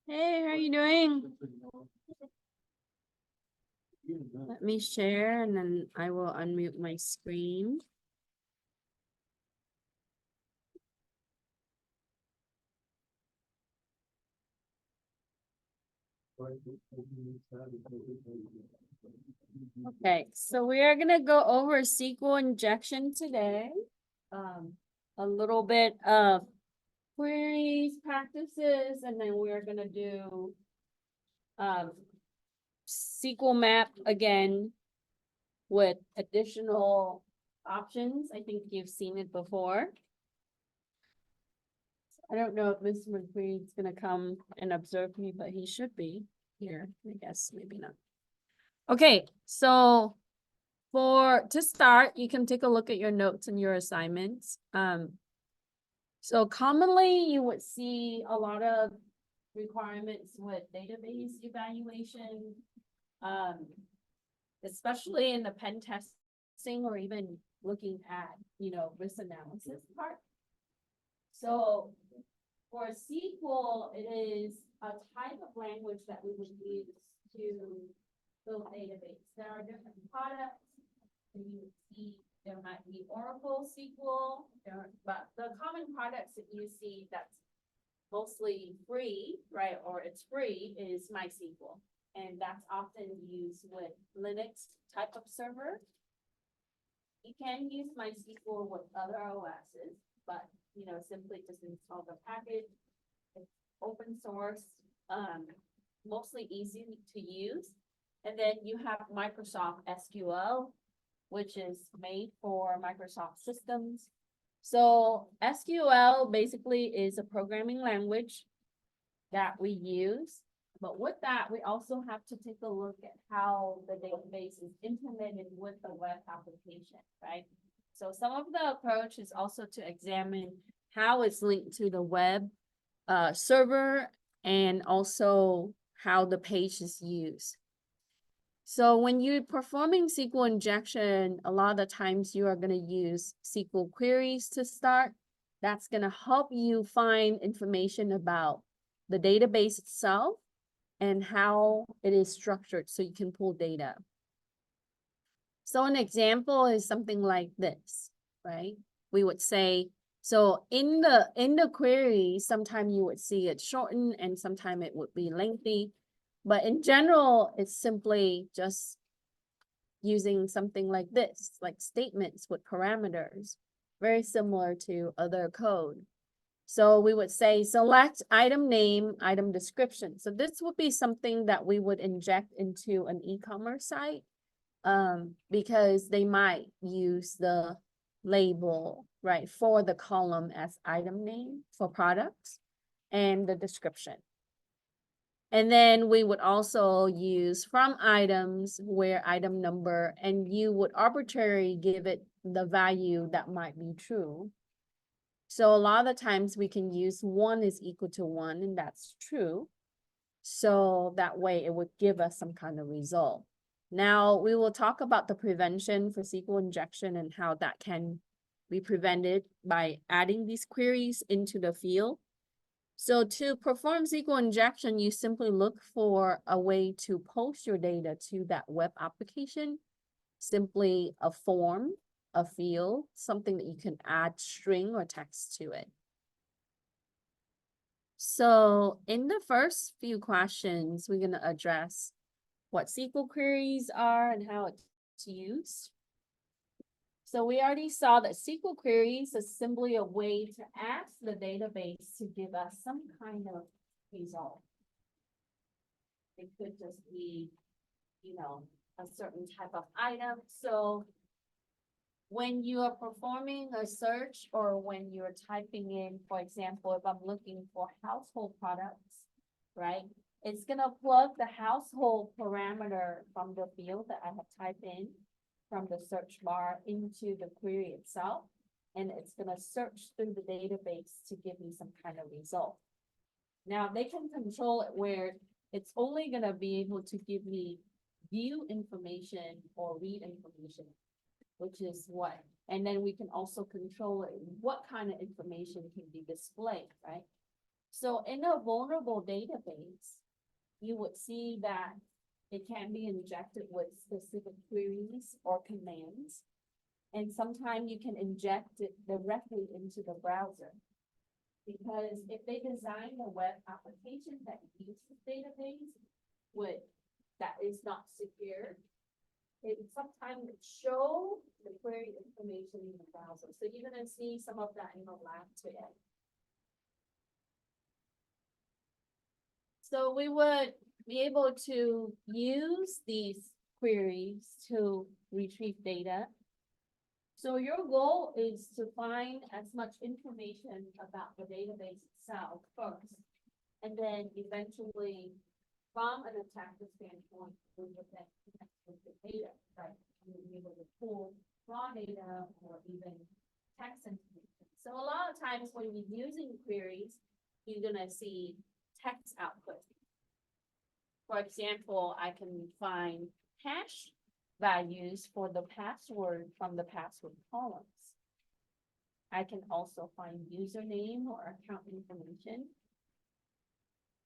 Hey, how are you doing? Let me share and then I will unmute my screen. Okay, so we are gonna go over SQL injection today. A little bit of queries, practices, and then we are gonna do SQL map again with additional options. I think you've seen it before. I don't know if Mr. McQueen's gonna come and observe me, but he should be here. I guess maybe not. Okay, so to start, you can take a look at your notes and your assignments. So commonly you would see a lot of requirements with database evaluation, especially in the pen testing or even looking at, risk analysis part. So for SQL, it is a type of language that we would use to build database. There are different products. You see, there might be Oracle SQL, but the common products that you see that's mostly free, right, or it's free is MySQL. And that's often used with Linux type of server. You can use MySQL with other OSs, but simply just install the package. It's open source, mostly easy to use. And then you have Microsoft SQL, which is made for Microsoft systems. So SQL basically is a programming language that we use. But with that, we also have to take a look at how the database is implemented with the web application, right? So some of the approach is also to examine how it's linked to the web server and also how the page is used. So when you're performing SQL injection, a lot of the times you are going to use SQL queries to start. That's going to help you find information about the database itself and how it is structured so you can pull data. So an example is something like this, right? We would say, so in the query, sometimes you would see it shortened and sometimes it would be lengthy. But in general, it's simply just using something like this, like statements with parameters, very similar to other code. So we would say select item name, item description. So this would be something that we would inject into an e-commerce site because they might use the label, right, for the column as item name for products and the description. And then we would also use from items where item number, and you would arbitrarily give it the value that might be true. So a lot of the times we can use 1 is equal to 1, and that's true. So that way it would give us some kind of result. Now we will talk about the prevention for SQL injection and how that can be prevented by adding these queries into the field. So to perform SQL injection, you simply look for a way to post your data to that web application, simply a form, a field, something that you can add string or text to it. So in the first few questions, we're going to address what SQL queries are and how it's used. So we already saw that SQL queries is simply a way to ask the database to give us some kind of result. It could just be, a certain type of item. So when you are performing a search or when you're typing in, for example, if I'm looking for household products, right? It's going to plug the household parameter from the field that I have typed in from the search bar into the query itself. And it's going to search through the database to give me some kind of result. Now they can control it where it's only going to be able to give me view information or read information, which is what. And then we can also control it, what kind of information can be displayed, right? So in a vulnerable database, you would see that it can be injected with specific queries or commands. And sometimes you can inject it directly into the browser. Because if they design a web application that uses database with that is not secure, it sometimes show the query information in the browser. So you're gonna see some of that in the lab today. So we would be able to use these queries to retrieve data. So your goal is to find as much information about the database itself first, and then eventually, from an attacker standpoint, we would then connect with the data, right? You'll be able to pull raw data or even text information. So a lot of times when you're using queries, you're gonna see text output. For example, I can find hash values for the password from the password columns. I can also find username or account information.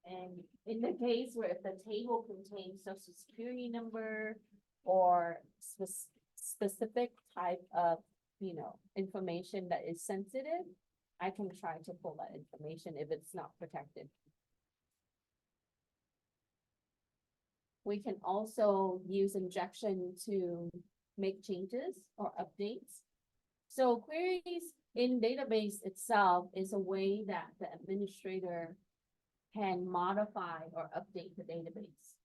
And in the case where if the table contains social security number or specific type of, information that is sensitive, I can try to pull that information if it's not protected. We can also use injection to make changes or updates. So queries in database itself is a way that the administrator can modify or update the database.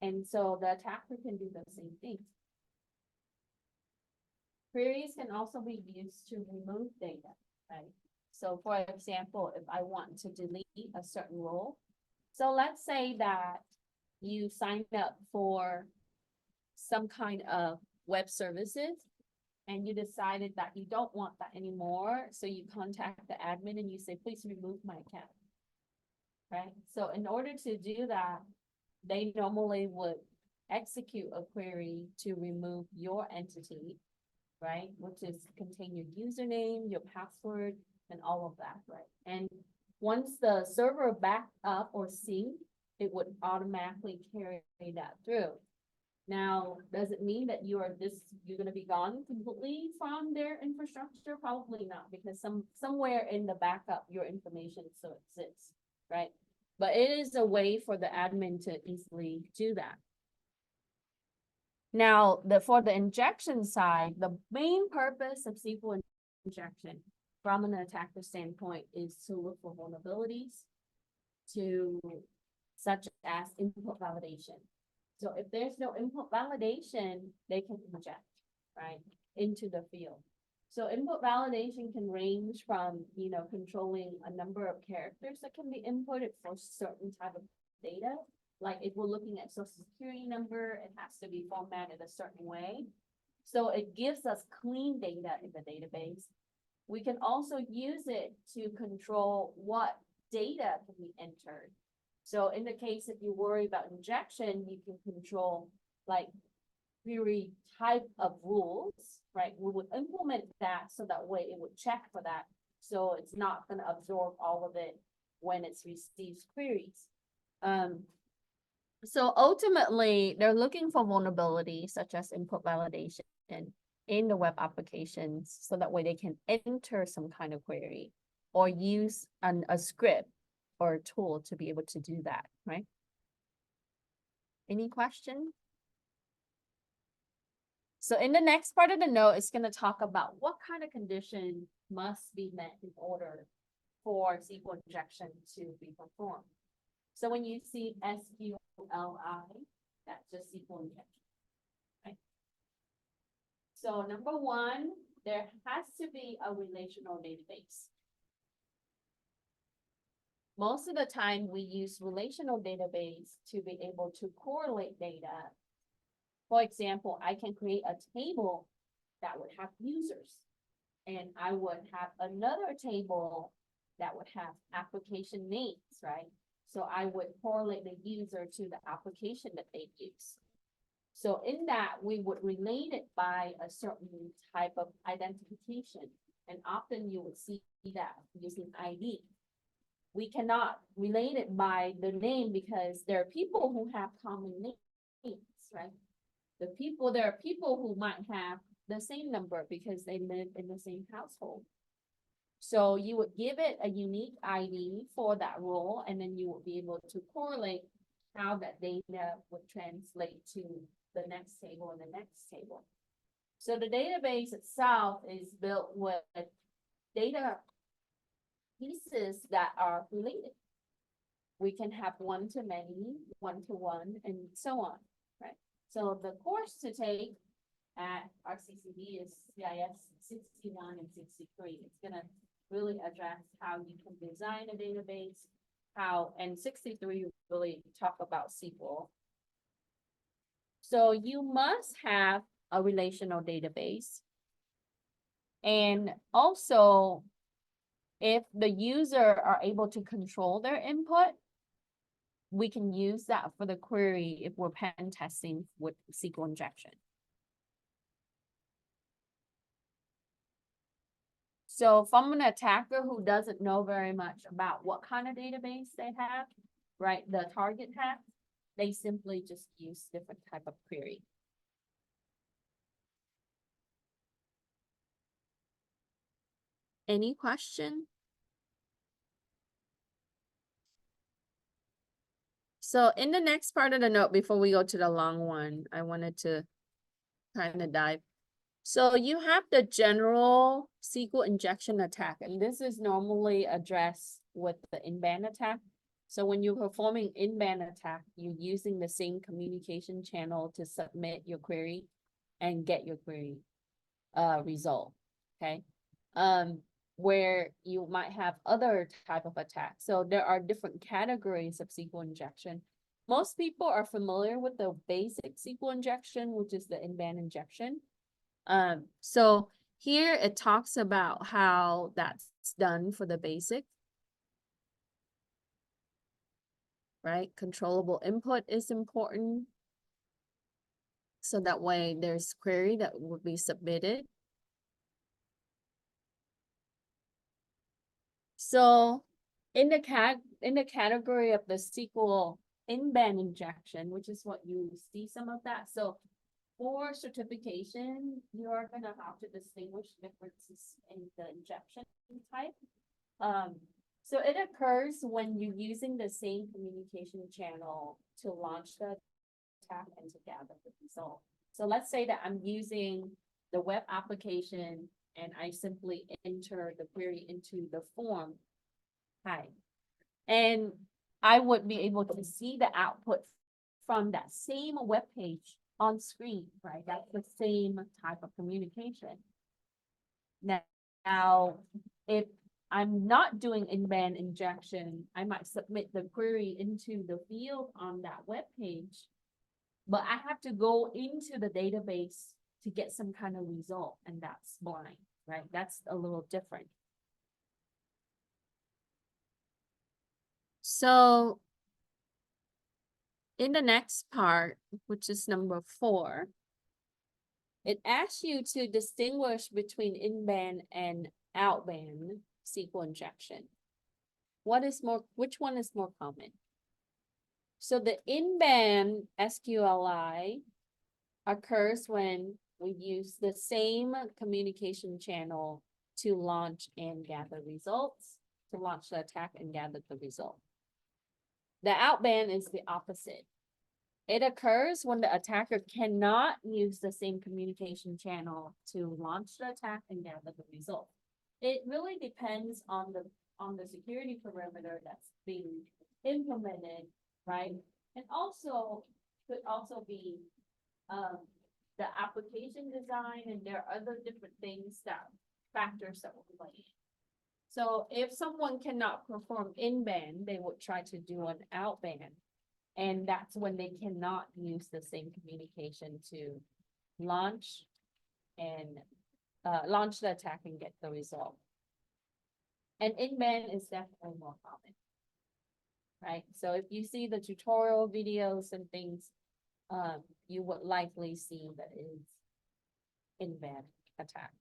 And so the attacker can do the same thing. Queries can also be used to remove data, right? So for example, if I want to delete a certain role, so let's say that you signed up for some kind of web services and you decided that you don't want that anymore. So you contact the admin and you say, please remove my account, right? So in order to do that, they normally would execute a query to remove your entity, right? Which is contain your username, your password, and all of that, right? And once the server back up or sync, it would automatically carry that through. Now, does it mean that you're gonna be gone completely from their infrastructure? Probably not, because somewhere in the backup, your information still exists, right? But it is a way for the admin to easily do that. Now, for the injection side, the main purpose of SQL injection from an attacker standpoint is to look for vulnerabilities, such as input validation. So if there's no input validation, they can inject, right, into the field. So input validation can range from, controlling a number of characters that can be inputted for certain type of data. Like if we're looking at social security number, it has to be formatted a certain way. So it gives us clean data in the database. We can also use it to control what data can be entered. So in the case, if you worry about injection, you can control like query type of rules, right? We would implement that so that way it would check for that. So it's not going to absorb all of it when it receives queries. So ultimately, they're looking for vulnerabilities such as input validation in the web applications so that way they can enter some kind of query or use a script or a tool to be able to do that, right? Any question? So in the next part of the note, it's going to talk about what kind of condition must be met in order for SQL injection to be performed. So when you see SQLI, that's just SQL injection, right? So number one, there has to be a relational database. Most of the time, we use relational database to be able to correlate data. For example, I can create a table that would have users, and I would have another table that would have application names, right? So I would correlate the user to the application that they use. So in that, we would relate it by a certain type of identification. And often you would see that using ID. we cannot relate it by the name because there are people who have common names, right? There are people who might have the same number because they live in the same household. So you would give it a unique ID for that role, and then you will be able to correlate how that data would translate to the next table and the next table. So the database itself is built with data pieces that are related. We can have one-to-many, one-to-one, and so on, right? So the course to take at RCCB is CIS 61 and 63. It's gonna really address how you can design a database, and 63 really talk about SQL. So you must have a relational database. And also, if the user are able to control their input, we can use that for the query if we're pen testing with SQL injection. So from an attacker who doesn't know very much about what kind of database they have, right, the target has, they simply just use different type of query. Any question? So in the next part of the note, before we go to the long one, I wanted to kind of dive. So you have the general SQL injection attack, and this is normally addressed with the in-band attack. So when you're performing in-band attack, you're using the same communication channel to submit your query and get your query result, okay? Where you might have other type of attacks. So there are different categories of SQL injection. Most people are familiar with the basic SQL injection, which is the in-band injection. So here it talks about how that's done for the basic. Right? Controllable input is important. So that way there's query that will be submitted. So in the category of the SQL in-band injection, which is what you see some of that. So for certification, you are gonna have to distinguish differences in the injection type. So it occurs when you're using the same communication channel to launch the attack and to gather the result. So let's say that I'm using the web application and I simply enter the query into the form type. And I would be able to see the output from that same web page on screen, right? That's the same type of communication. Now, if I'm not doing in-band injection, I might submit the query into the field on that web page, but I have to go into the database to get some kind of result, and that's blind, right? That's a little different. So in the next part, which is number 4, it asks you to distinguish between in-band and out-band SQL injection. Which one is more common? So the in-band SQLI occurs when we use the same communication channel to launch and gather results, to launch the attack and gather the result. The out-band is the opposite. It occurs when the attacker cannot use the same communication channel to launch the attack and gather the result. It really depends on the security perimeter that's being implemented, right? And also could also be the application design, and there are other different factors that will play in. So if someone cannot perform in-band, they would try to do an out-band. And that's when they cannot use the same communication to launch the attack and get the result. And in-band is definitely more common, right? So if you see the tutorial videos and things, you would likely see that it is in-band attack.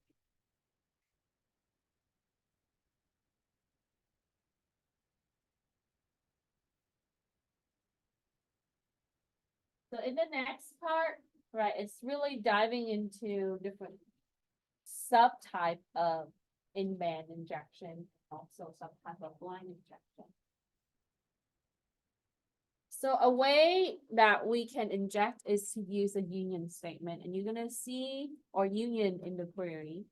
So in the next part, right, it's really diving into different subtype of in-band injection, also some type of blind injection. So a way that we can inject is to use a union statement, and you're gonna see, or union in the query,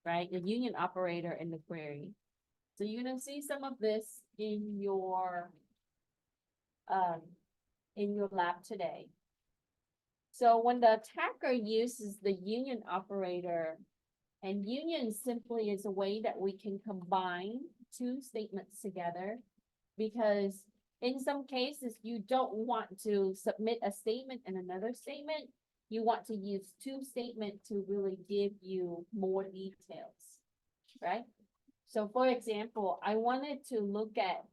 right? The union operator in the query. So you're gonna see some of this in your lab today. So when the attacker uses the union operator, and union simply is a way that we can combine two statements together, because in some cases, you don't want to submit a statement and another statement. You want to use two statements to really give you more details, right? So for example, I wanted to look at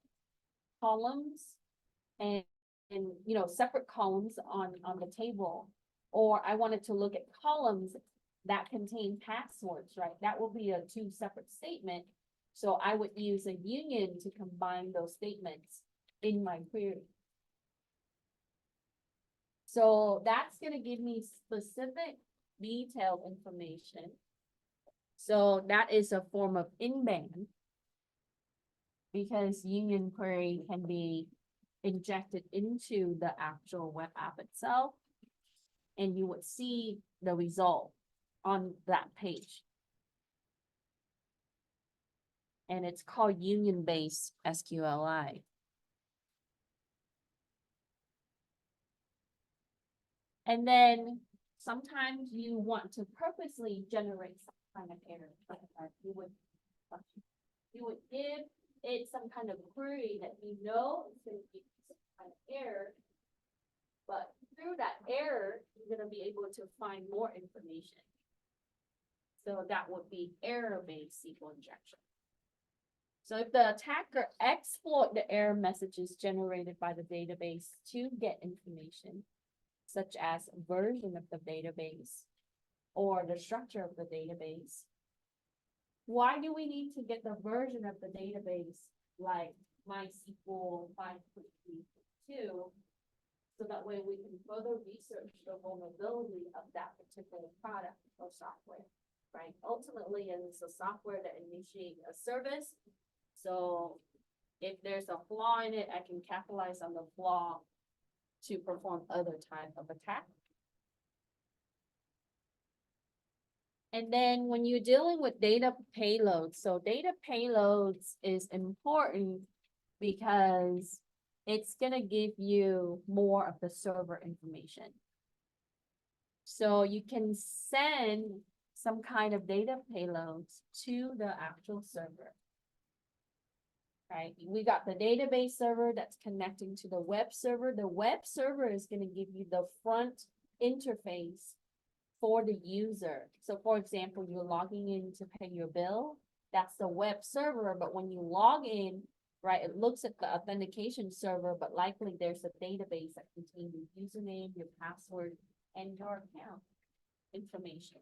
columns and separate columns on the table, or I wanted to look at columns that contain passwords, right? That will be a two separate statement. So I would use a union to combine those statements in my query. So that's going to give me specific detailed information. So that is a form of in-band, because union query can be injected into the actual web app itself, and you would see the result on that page. And it's called union-based SQLi. And then sometimes you want to purposely generate some kind of error. You would give it some kind of query that you know is going to give you some kind of error, but through that error, you're going to be able to find more information. So that would be error-based SQL injection. So if the attacker exploit the error messages generated by the database to get information, such as version of the database or the structure of the database. Why do we need to get the version of the database like MySQL 5.3.2? So that way we can further research the vulnerability of that particular product or software, right? Ultimately, it's a software that initiates a service. So if there's a flaw in it, I can capitalize on the flaw to perform other type of attack. And then when you're dealing with data payloads, so data payloads is important because it's gonna give you more of the server information. So you can send some kind of data payloads to the actual server. Right, we got the database server that's connecting to the web server. The web server is going to give you the front interface for the user. So for example, you're logging in to pay your bill. That's the web server, but when you log in, right, it looks at the authentication server, but likely there's a database that contains your username, your password, and your account information.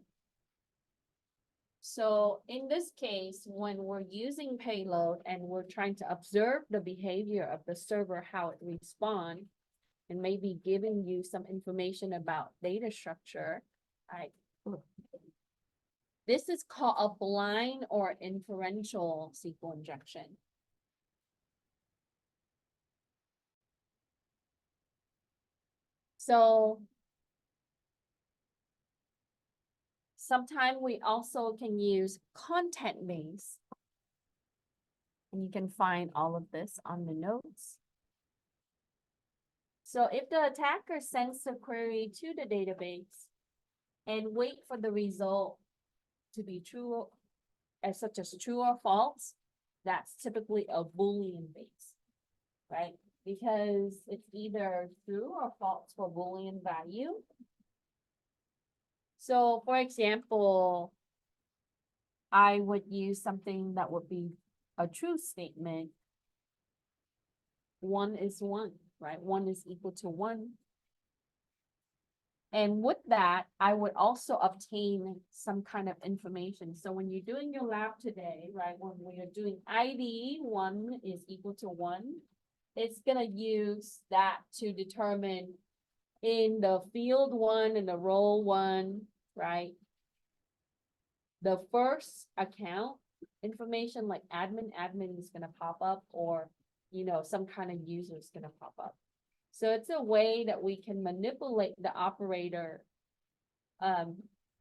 So in this case, when we're using payload and we're trying to observe the behavior of the server, how it responds, and maybe giving you some information about data structure, right? This is called a blind or inferential SQL injection. So sometimes we also can use content-based, and you can find all of this on the notes. So if the attacker sends the query to the database and wait for the result to be true, such as true or false, that's typically a Boolean base, right? Because it's either true or false for Boolean value. So for example, I would use something that would be a true statement. 1 is 1, right? 1 is equal to 1. And with that, I would also obtain some kind of information. So when you're doing your lab today, right, when we are doing ID 1 is equal to 1, it's going to use that to determine in the field one and the role one, right? The first account information like admin is gonna pop up, or, some kind of user is gonna pop up. So it's a way that we can manipulate the operator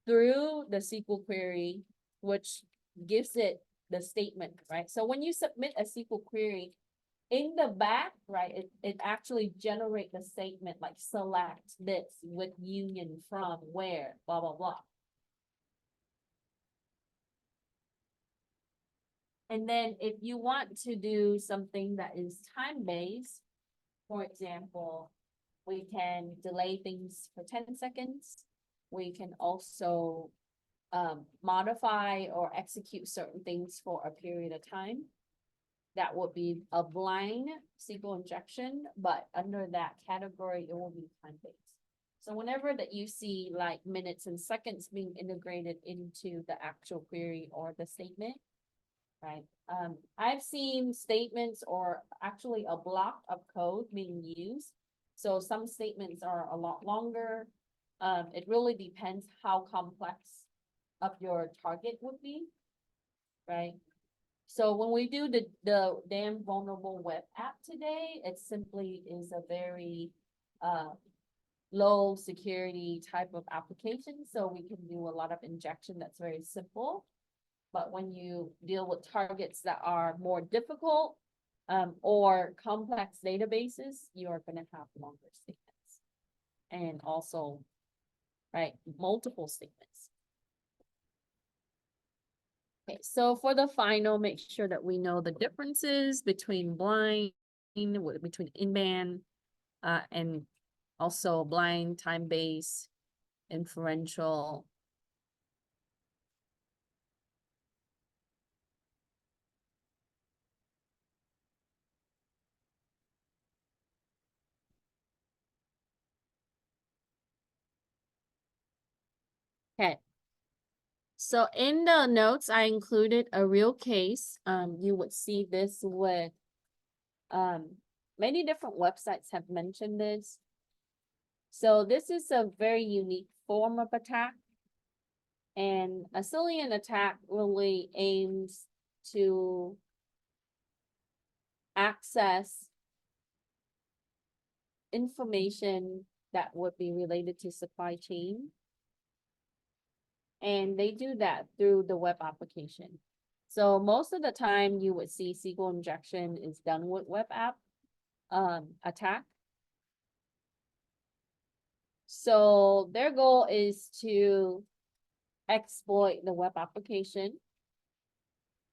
through the SQL query, which gives it the statement, right? So when you submit a SQL query, in the back, right, it actually generate the statement like select this with union from where, blah, blah, blah. And then if you want to do something that is time-based, for example, we can delay things for 10 seconds. We can also modify or execute certain things for a period of time. That would be a blind SQL injection, but under that category, it will be time-based. So whenever that you see like minutes and seconds being integrated into the actual query or the statement, right? I've seen statements or actually a block of code being used. So some statements are a lot longer. It really depends how complex of your target would be, right? So when we do the damn vulnerable web app today, it simply is a very low security type of application. So we can do a lot of injection that's very simple. But when you deal with targets that are more difficult or complex databases, you are going to have longer statements and also, right, multiple statements. Okay, so for the final, make sure that we know the differences between blind, between in-band, and also blind, time-based, inferential. Okay. So in the notes, I included a real case. You would see this with many different websites have mentioned this. So this is a very unique form of attack. And a Cillian attack really aims to access information that would be related to supply chain. And they do that through the web application. So most of the time you would see SQL injection is done with web app attack. So their goal is to exploit the web application.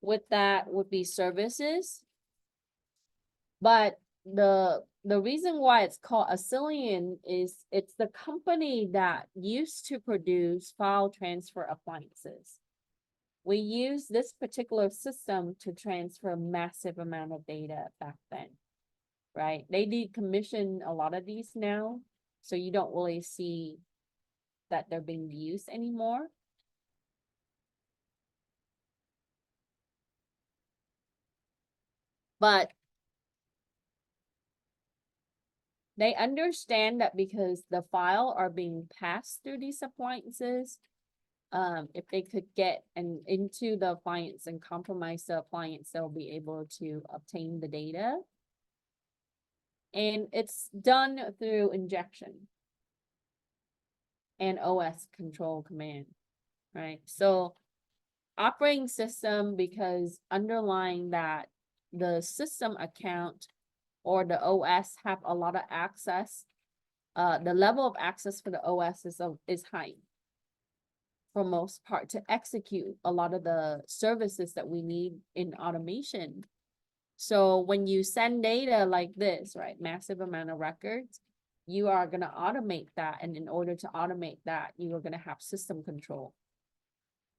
With that would be services. But the reason why it's called Cillian is it's the company that used to produce file transfer appliances. We use this particular system to transfer massive amount of data back then, right? They decommission a lot of these now, so you don't really see that they're being used anymore. But they understand that because the file are being passed through these appliances, if they could get into the appliance and compromise the appliance, they'll be able to obtain the data. And it's done through injection and OS control command, right? So operating system, because underlying that, the system account or the OS have a lot of access. The level of access for the OS is high for most part to execute a lot of the services that we need in automation. So when you send data like this, right, massive amount of records, you are going to automate that. And in order to automate that, you are going to have system control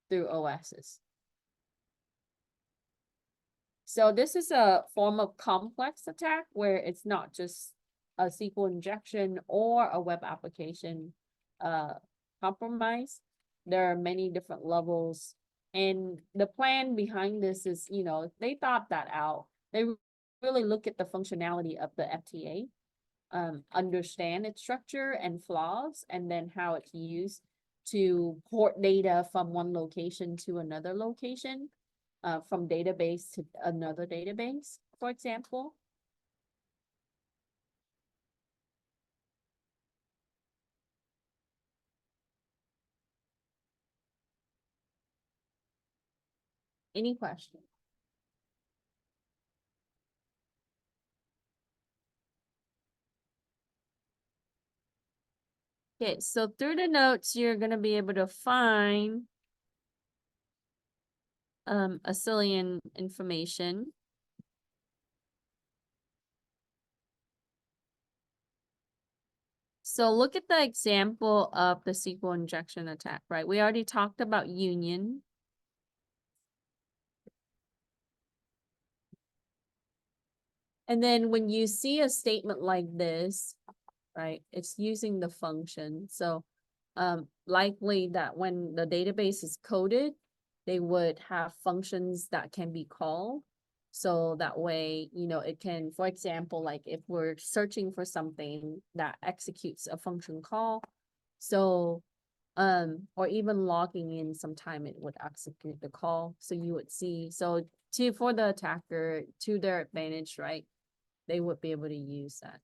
through OSs. So this is a form of complex attack where it's not just a SQL injection or a web application compromise. There are many different levels. And the plan behind this is, they thought that out. They really look at the functionality of the FTA understand its structure and flaws, and then how it's used to port data from one location to another location, from database to another database, for example. Any questions? Okay, so through the notes, you're gonna be able to find Assyrian information. So look at the example of the SQL injection attack, right? We already talked about union. And then when you see a statement like this, right, it's using the function. So likely that when the database is coded, they would have functions that can be called. So that way, you know, it can, for example, like if we're searching for something that executes a function call, so or even logging in sometime it would execute the call. So you would see, so for the attacker, to their advantage, right, they would be able to use that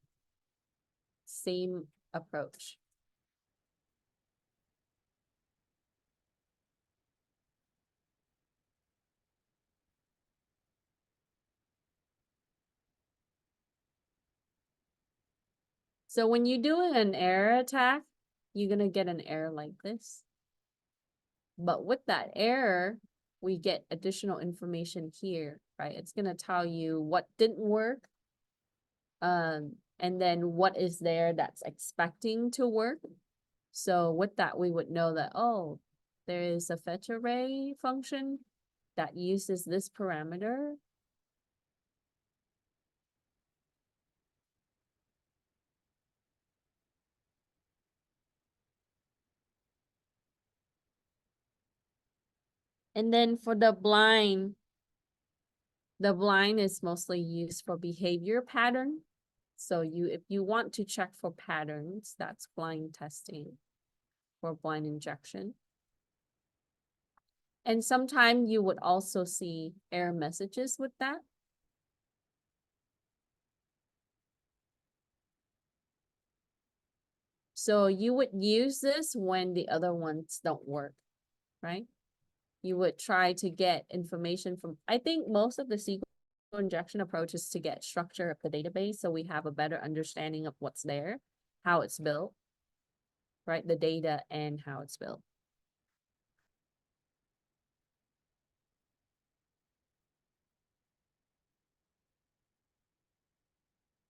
same approach. So when you do an error attack, you're gonna get an error like this. But with that error, we get additional information here, right? It's gonna tell you what didn't work, and then what is there that's expecting to work. So with that, we would know that, oh, there is a fetch array function that uses this parameter. And then for the blind is mostly used for behavior pattern. So if you want to check for patterns, that's blind testing for blind injection. And sometimes you would also see error messages with that. So you would use this when the other ones don't work, right? You would try to get information from, I think most of the SQL injection approach is to get structure of the database so we have a better understanding of what's there, how it's built, right? The data and how it's built.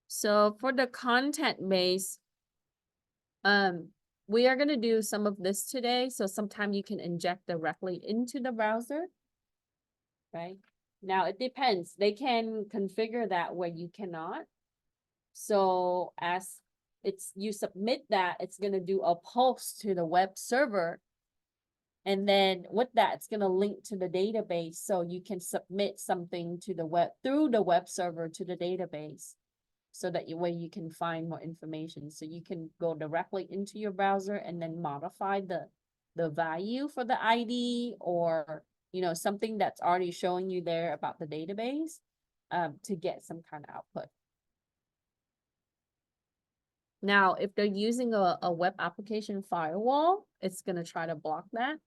So for the content base, we are going to do some of this today. So sometime you can inject directly into the browser, right? Now it depends. They can configure that where you cannot. So as you submit that, it's going to do a post to the web server. And then with that, it's going to link to the database. So you can submit something to the web through the web server to the database. So that way you can find more information. So you can go directly into your browser and then modify the value for the ID, or, you know, something that's already showing you there about the database, to get some kind of output. Now, if they're using a web application firewall, it's going to try to block that,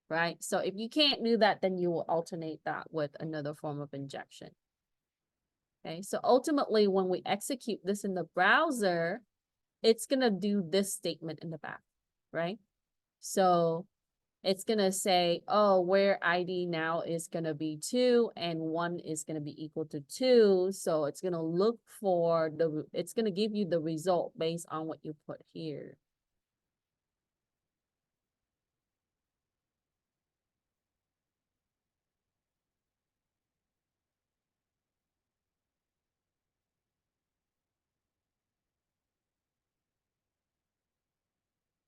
right? So if you can't do that, then you will alternate that with another form of injection. Okay, so ultimately, when we execute this in the browser, it's going to do this statement in the back, right? So it's going to say, oh, where ID now is going to be 2 and 1 is going to be equal to 2. So it's going to look for it's going to give you the result based on what you put here.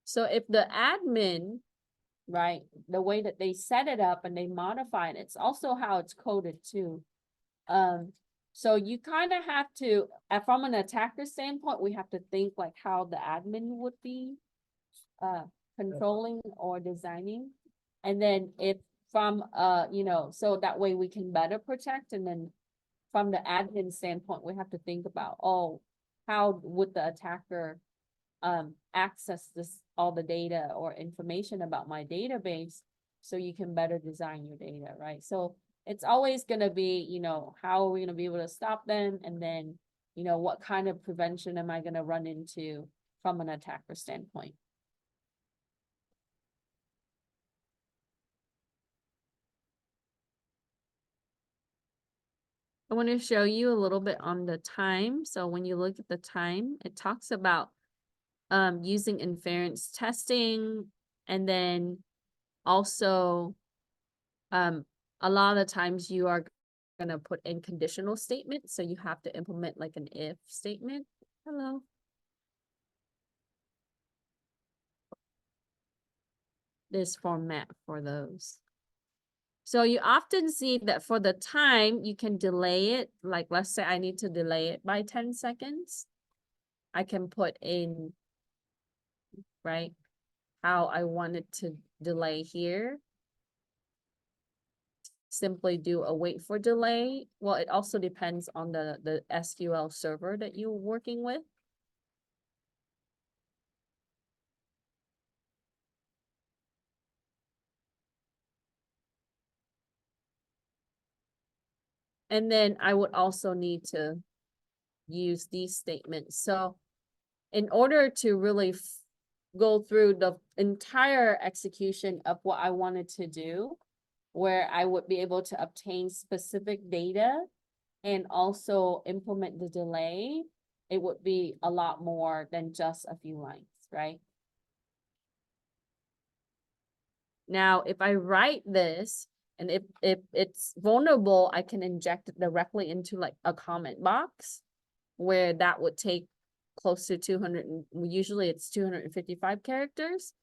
So if the admin, right, the way that they set it up and they modify it, it's also how it's coded too. So you kind of have to, from an attacker standpoint, we have to think like how the admin would be controlling or designing. And then if from, so that way we can better protect. And then from the admin standpoint, we have to think about, oh, how would the attacker access all the data or information about my database so you can better design your data, right? So it's always gonna be, how are we gonna be able to stop them? And then, what kind of prevention am I gonna run into from an attacker standpoint? I want to show you a little bit on the time. So when you look at the time, it talks about using inference testing, and then also a lot of the times you are gonna put in conditional statements, so you have to implement like an if statement. Hello. This format for those. So you often see that for the time, you can delay it. Like, let's say I need to delay it by 10 seconds. I can put in, right, how I want it to delay here. Simply do a wait for delay. Well, it also depends on the SQL server that you're working with. And then I would also need to use these statements. So in order to really go through the entire execution of what I wanted to do, where I would be able to obtain specific data and also implement the delay, it would be a lot more than just a few lines, right? Now, if I write this, and if it's vulnerable, I can inject it directly into like a comment box, where that would take close to 200, usually it's 255 characters,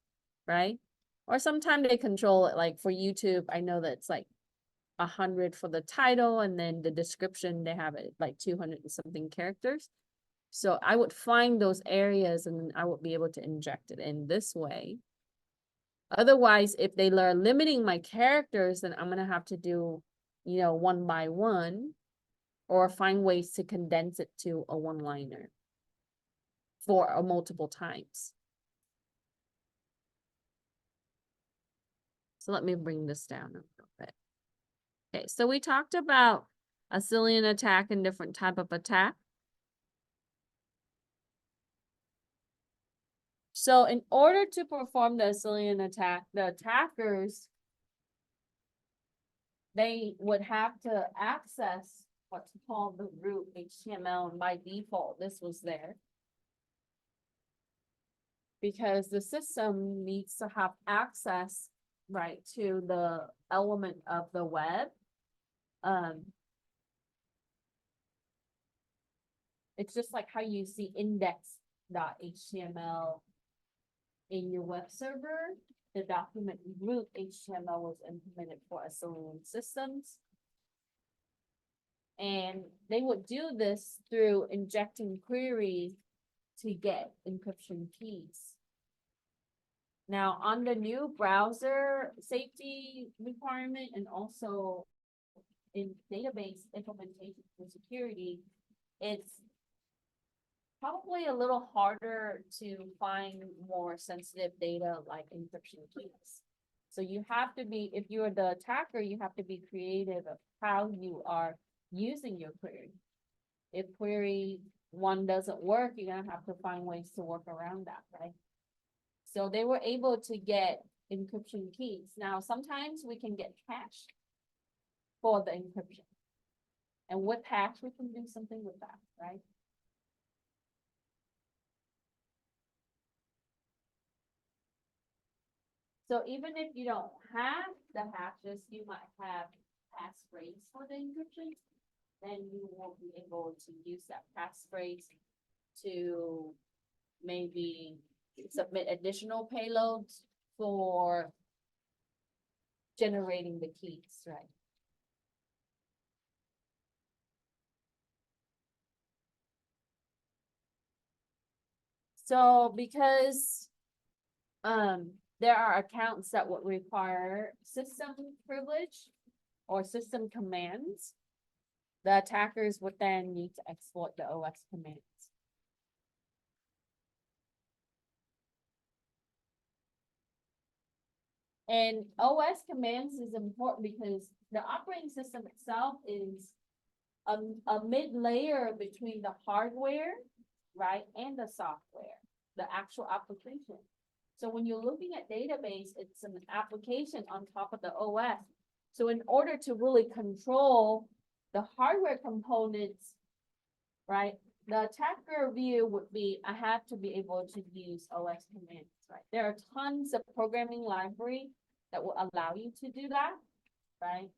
right? Or sometimes they control it, like for YouTube, I know that it's like 100 for the title, and then the description, they have it like 200 and something characters. So I would find those areas and then I would be able to inject it in this way. Otherwise, if they are limiting my characters, then I'm gonna have to do, one by one, or find ways to condense it to a one-liner for multiple times. So let me bring this down a little bit. Okay, so we talked about a Assyrian attack and different type of attack. So in order to perform the Assyrian attack, the attackers, they would have to access what's called the root HTML, and by default, this was there. Because the system needs to have access, right, to the element of the web. It's just like how you see index.html in your web server. The document root HTML was implemented for Assyrian systems. And they would do this through injecting queries to get encryption keys. Now, on the new browser safety requirement, and also in database implementation for security, it's probably a little harder to find more sensitive data like encryption keys. So you have to be, if you're the attacker, you have to be creative of how you are using your query. If query one doesn't work, you're gonna have to find ways to work around that, right? So they were able to get encryption keys. Now, sometimes we can get hash for the encryption. And with hash, we can do something with that, right? So even if you don't have the hashes, you might have passphrase for the encryption. Then you won't be able to use that passphrase to maybe submit additional payloads for generating the keys, right? So because there are accounts that would require system privilege or system commands, the attackers would then need to exploit the OS commands. And OS commands is important because the operating system itself is a mid-layer between the hardware, right, and the software, the actual application. So when you're looking at database, it's an application on top of the OS. So in order to really control the hardware components, right, the attacker view would be, I have to be able to use OS commands, right? There are tons of programming library that will allow you to do that, right?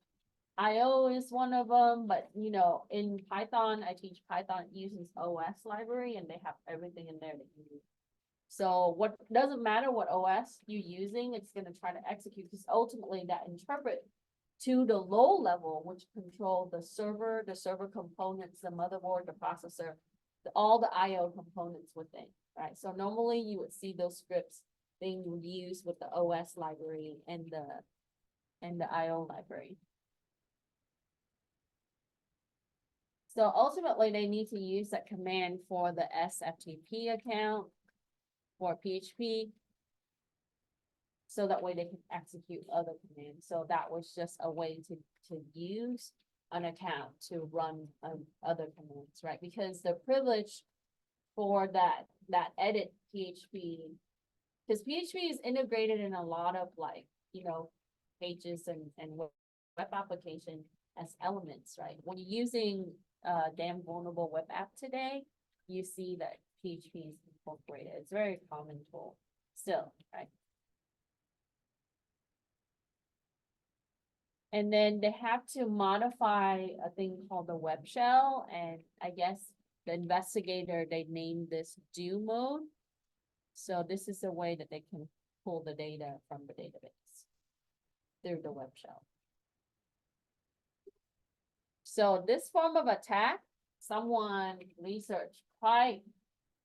IO is one of them, but you know, in Python, I teach Python uses OS library and they have everything in there that you need. So what doesn't matter what OS you're using, it's going to try to execute because ultimately that interpret to the low level, which control the server components, the motherboard, the processor, all the IO components within, right? So normally you would see those scripts being used with the OS library and the IO library. So ultimately they need to use that command for the SFTP account for PHP. So that way they can execute other commands. So that was just a way to use an account to run other commands, right? Because the privilege for that edit PHP, because PHP is integrated in a lot of like, you know, pages and web application as elements, right? When you're using damn vulnerable web app today, you see that PHP is incorporated. It's a very common tool still, right? And then they have to modify a thing called the web shell. And I guess the investigator, they named this do mode. So this is a way that they can pull the data from the database through the web shell. So this form of attack, someone researched quite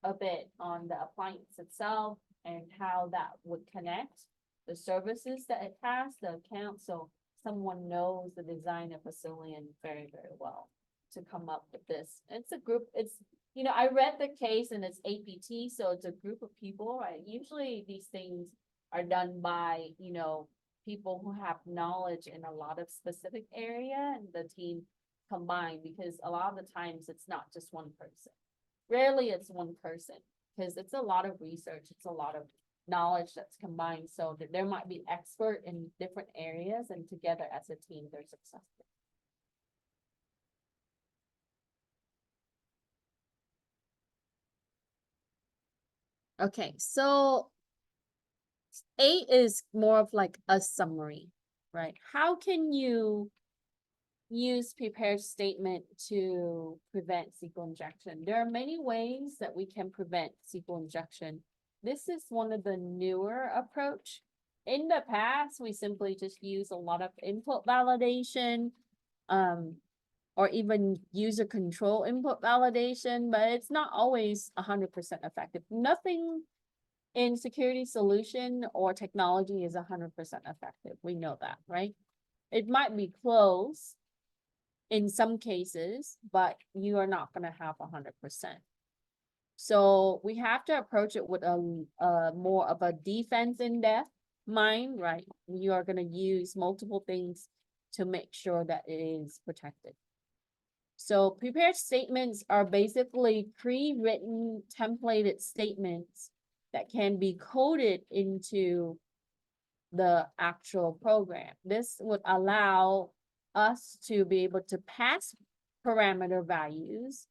a bit on the appliance itself and how that would connect the services that it has, the account. So someone knows the design of Facilian very, very well to come up with this. It's a group, it's, you know, I read the case and it's APT, so it's a group of people, right? Usually these things are done by, you know, people who have knowledge in a lot of specific area and the team combined, because a lot of the times it's not just one person. Rarely it's one person because it's a lot of research. It's a lot of knowledge that's combined, so that there might be expert in different areas and together as a team they're successful. Okay, so 8 is more of like a summary, right? How can you use prepared statement to prevent SQL injection? There are many ways that we can prevent SQL injection. This is one of the newer approach. In the past, we simply just use a lot of input validation, or even user control input validation, but it's not always 100% effective. Nothing in security solution or technology is 100% effective. We know that, right? It might be close in some cases, but you are not going to have 100%. So we have to approach it with a more of a defense in depth mind, right? You are going to use multiple things to make sure that it is protected. So prepared statements are basically pre-written templated statements that can be coded into the actual program. This would allow us to be able to pass parameter values,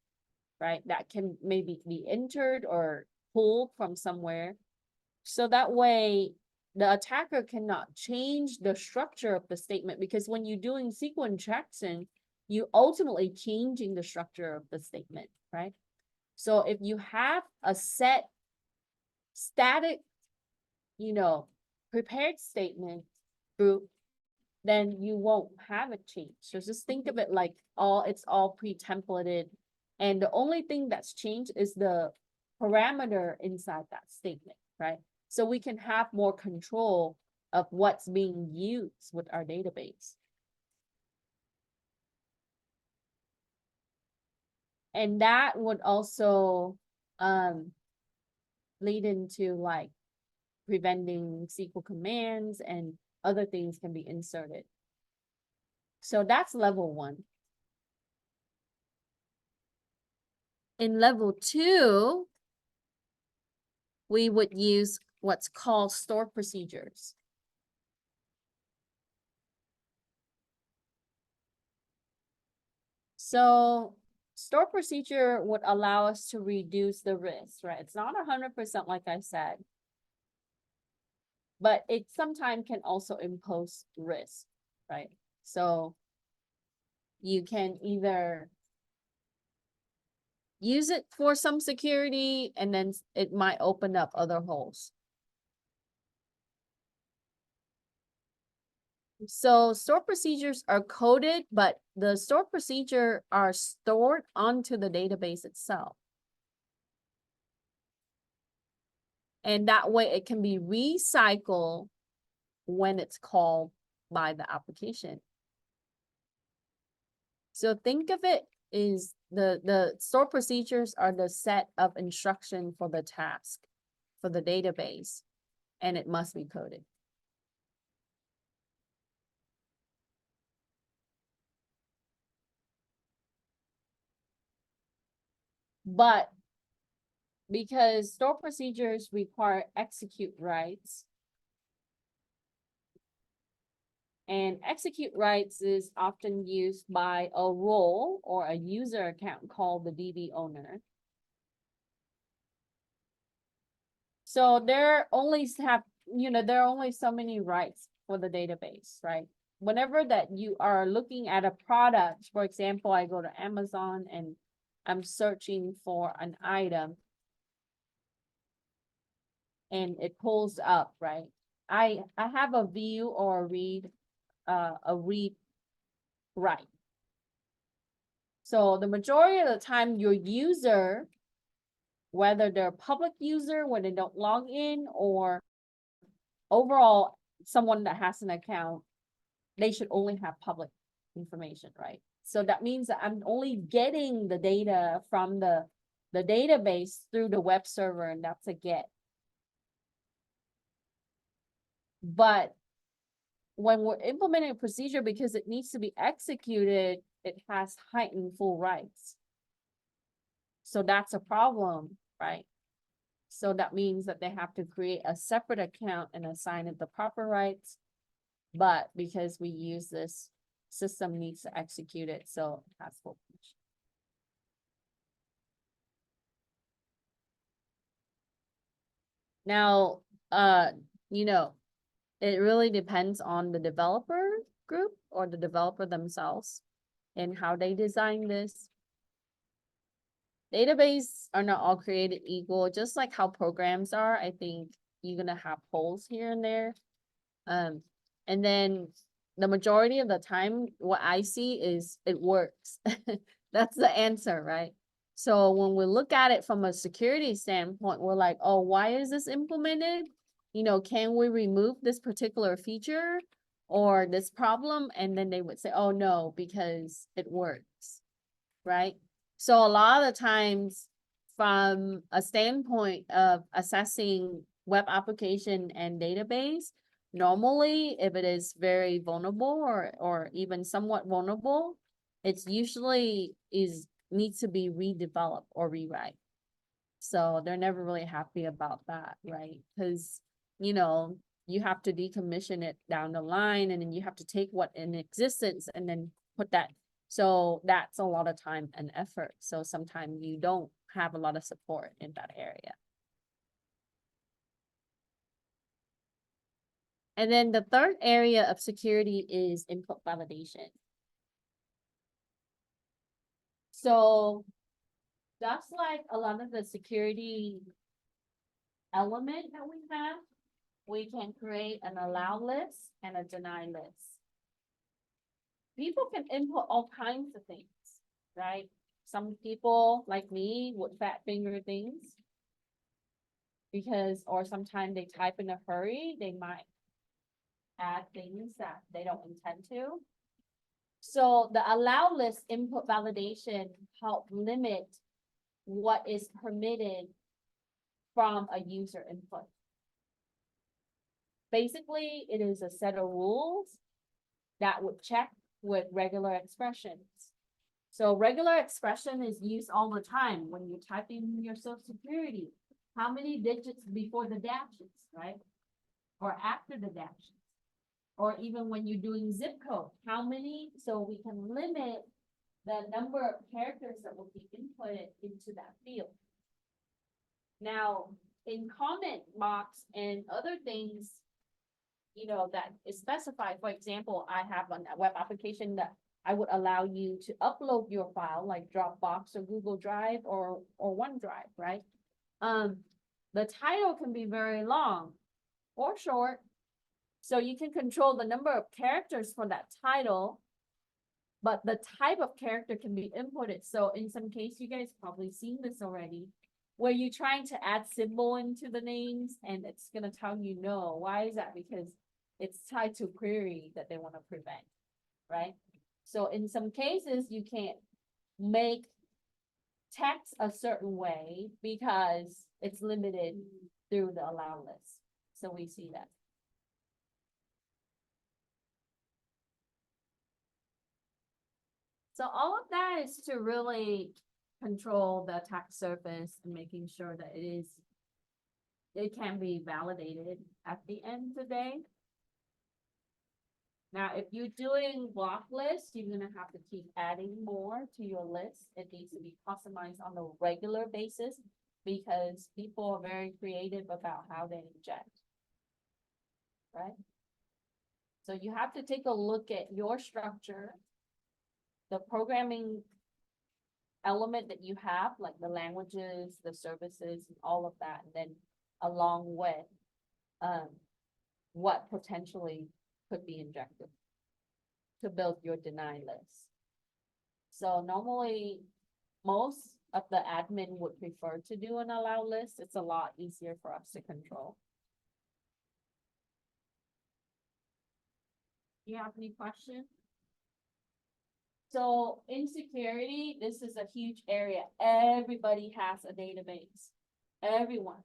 right? That can maybe be entered or pulled from somewhere. So that way the attacker cannot change the structure of the statement, because when you're doing SQL injection, you ultimately changing the structure of the statement, right? So if you have a set static, you know, prepared statement group, then you won't have it change. So just think of it like it's all pre-templated. And the only thing that's changed is the parameter inside that statement, right? So we can have more control of what's being used with our database. And that would also lead into like preventing SQL commands and other things can be inserted. So that's level 1. In level 2, we would use what's called store procedures. So store procedure would allow us to reduce the risk, right? It's not 100% like I said, but it sometimes can also impose risk, right? So you can either use it for some security and then it might open up other holes. So store procedures are coded, but the store procedure are stored onto the database itself. And that way it can be recycled when it's called by the application. So think of it is the store procedures are the set of instruction for the task, for the database, and it must be coded. But because store procedures require execute rights, and execute rights is often used by a role or a user account called the DB owner. So there only have, there are only so many rights for the database, right? Whenever that you are looking at a product, for example, I go to Amazon and I'm searching for an item and it pulls up, right? I have a view or a read right. So the majority of the time your user, whether they're a public user when they don't log in or overall someone that has an account, they should only have public information, right? So that means that I'm only getting the data from the database through the web server, and that's a get. But when we're implementing a procedure, because it needs to be executed, it has heightened full rights. So that's a problem, right? So that means that they have to create a separate account and assign it the proper rights. But because we use this, system needs to execute it, so it has full permission. Now, it really depends on the developer group or the developer themselves and how they design this. Databases are not all created equal, just like how programs are. I think you're gonna have holes here and there. And then the majority of the time, what I see is it works. That's the answer, right? So when we look at it from a security standpoint, we're like, oh, why is this implemented? Can we remove this particular feature or this problem? And then they would say, oh, no, because it works, right? So a lot of the times from a standpoint of assessing web application and database, normally if it is very vulnerable or even somewhat vulnerable, it's usually needs to be redeveloped or rewrite. So they're never really happy about that, right? Because, you have to decommission it down the line and then you have to take what in existence and then put that. So that's a lot of time and effort. So sometimes you don't have a lot of support in that area. And then the third area of security is input validation. So that's like a lot of the security element that we have. We can create an allow list and a deny list. People can input all kinds of things, right? Some people like me would fat finger things. because, or sometimes they type in a hurry, they might add things that they don't intend to. So the allow list input validation help limit what is permitted from a user input. Basically, it is a set of rules that would check with regular expressions. So regular expression is used all the time when you're typing your social security. How many digits before the dashes, right? Or after the dashes? Or even when you're doing zip code, how many? So we can limit the number of characters that will be inputted into that field. Now, in comment box and other things, you know, that is specified, for example, I have a web application that I would allow you to upload your file like Dropbox or Google Drive or OneDrive, right? The title can be very long or short. So you can control the number of characters for that title, but the type of character can be inputted. So in some case, you guys probably seen this already, where you're trying to add symbol into the names and it's gonna tell you no. Why is that? Because it's tied to query that they want to prevent, right? So in some cases, you can't make text a certain way because it's limited through the allow list. So we see that. So all of that is to really control the attack surface and making sure that it can be validated at the end of the day. Now, if you're doing block lists, you're gonna have to keep adding more to your list. It needs to be customized on a regular basis because people are very creative about how they inject. Right? So you have to take a look at your structure, the programming element that you have, like the languages, the services, and all of that, and then along with what potentially could be injected to build your deny list. So normally, most of the admin would prefer to do an allow list. It's a lot easier for us to control. Do you have any questions? So in security, this is a huge area. Everybody has a database. Everyone.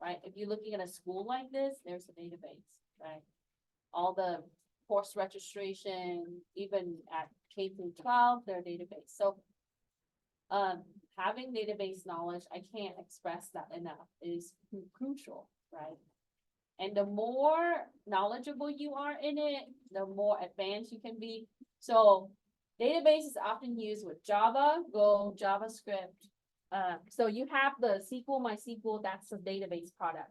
Right? If you're looking at a school like this, there's a database, right? All the course registration, even at K through 12, their database. So having database knowledge, I can't express that enough, is crucial, right? And the more knowledgeable you are in it, the more advanced you can be. So database is often used with Java, Go, JavaScript. So you have the SQL, MySQL, that's a database product.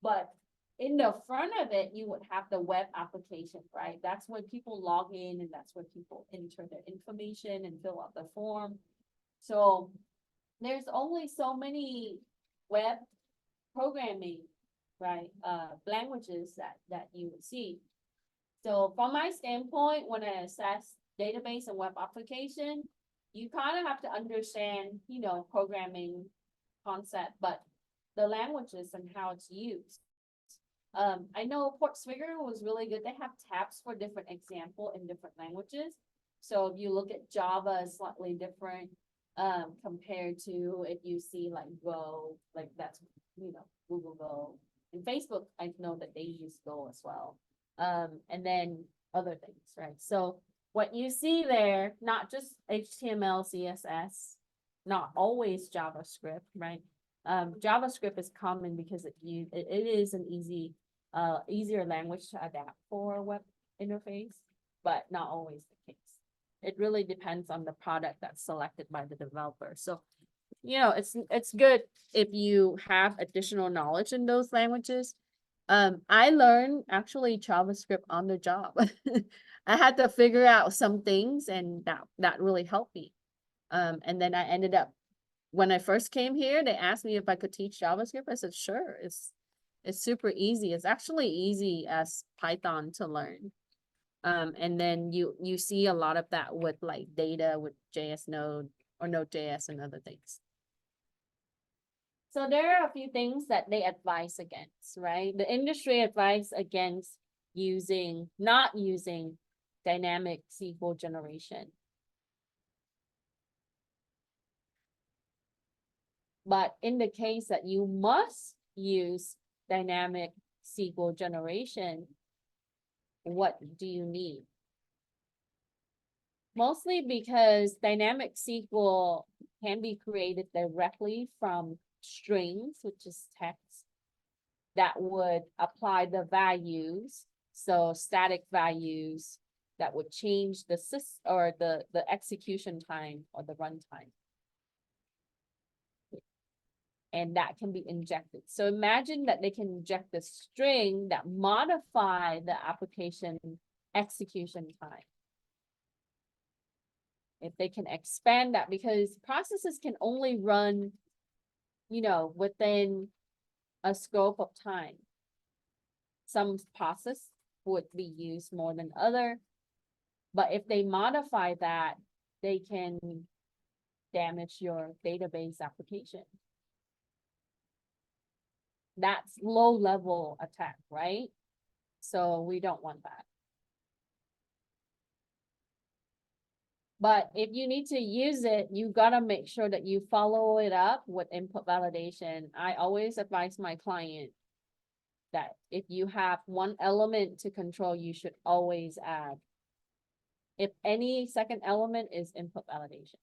But in the front of it, you would have the web application, right? That's when people log in and that's where people enter their information and fill out the form. So there's only so many web programming, right, languages that you would see. So from my standpoint, when I assess database and web application, you kind of have to understand, you know, programming concept, but the languages and how it's used. I know Portsfigure was really good. They have tabs for different example in different languages. So if you look at Java, it's slightly different compared to if you see like Go, like that's, you know, Google Go. And Facebook, I know that they use Go as well. And then other things, right? So what you see there, not just HTML, CSS, not always JavaScript, right? JavaScript is common because it is an easier language to adapt for a web interface, but not always the case. It really depends on the product that's selected by the developer. So, you know, it's good if you have additional knowledge in those languages. I learned actually JavaScript on the job. I had to figure out some things and that really helped me. And then I ended up, when I first came here, they asked me if I could teach JavaScript. I said, sure, it's super easy. It's actually easy as Python to learn. And then you see a lot of that with like data with JS Node or Node.js and other things. So there are a few things that they advise against, right? The industry advise against not using dynamic SQL generation. But in the case that you must use dynamic SQL generation, what do you need? Mostly because dynamic SQL can be created directly from strings, which is text, that would apply the values. So static values that would change the the execution time or the runtime. And that can be injected. So imagine that they can inject a string that modify the application execution time. If they can expand that, because processes can only run, within a scope of time. Some process would be used more than other, but if they modify that, they can damage your database application. That's low level attack, right? So we don't want that. But if you need to use it, you gotta make sure that you follow it up with input validation. I always advise my client that if you have one element to control, you should always add. If any second element is input validation.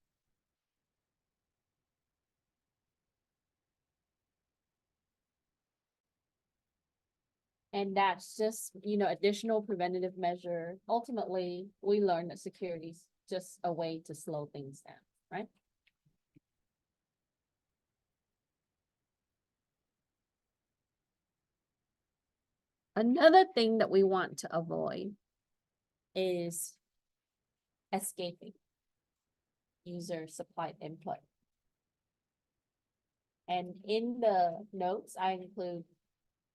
And that's just, additional preventative measure. Ultimately, we learn that security is just a way to slow things down, right? Another thing that we want to avoid is escaping user supplied input. And in the notes, I include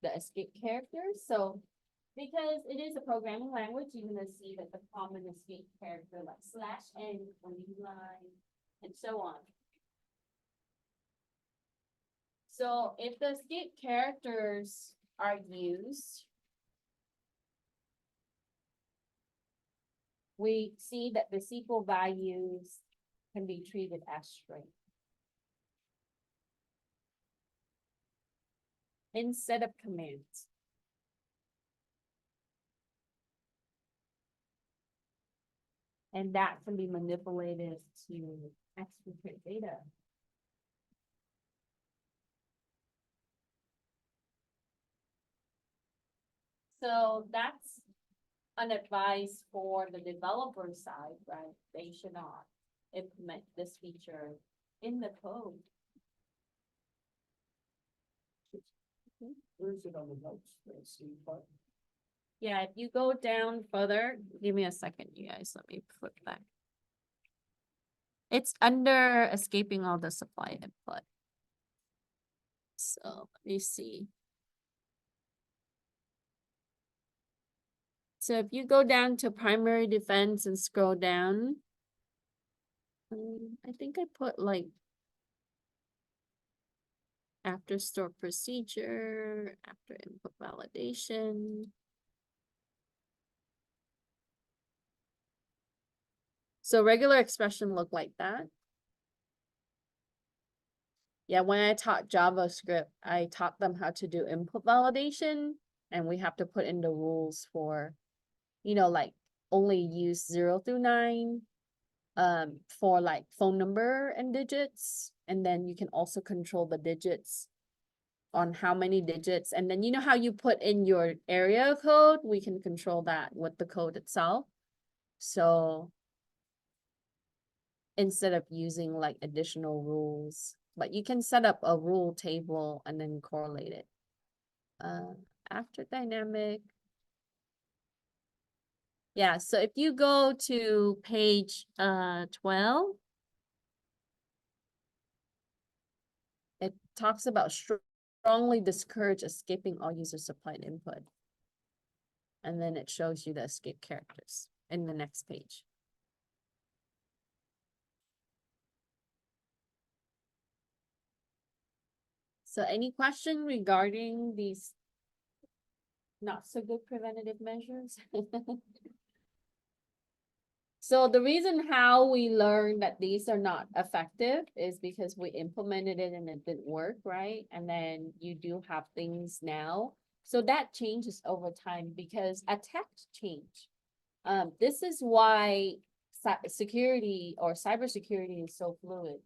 the escape characters. So because it is a programming language, you're gonna see that the common escape character like /n, line, and so on. So if the escape characters are used, we see that the SQL values can be treated as string instead of commands. And that can be manipulated to exfiltrate data. So that's an advice for the developer side, right? They should not implement this feature in the code. Where is it on the notes? Yeah, if you go down further, give me a second, you guys, let me flip back. It's under escaping all the supply input. So let me see. So if you go down to primary defense and scroll down, I think I put like after store procedure, after input validation. So regular expression look like that. Yeah, when I taught JavaScript, I taught them how to do input validation, and we have to put in the rules for, like only use 0 through 9 for like phone number and digits. And then you can also control the digits on how many digits. And then how you put in your area code, we can control that with the code itself. So instead of using like additional rules, but you can set up a rule table and then correlate it. After dynamic. Yeah, so if you go to page 12, it talks about strongly discourage escaping all user supplied input. And then it shows you the escape characters in the next page. So any question regarding these not so good preventative measures? So the reason how we learned that these are not effective is because we implemented it and it didn't work, right? And then you do have things now. So that changes over time because attacks change. This is why security or cybersecurity is so fluid.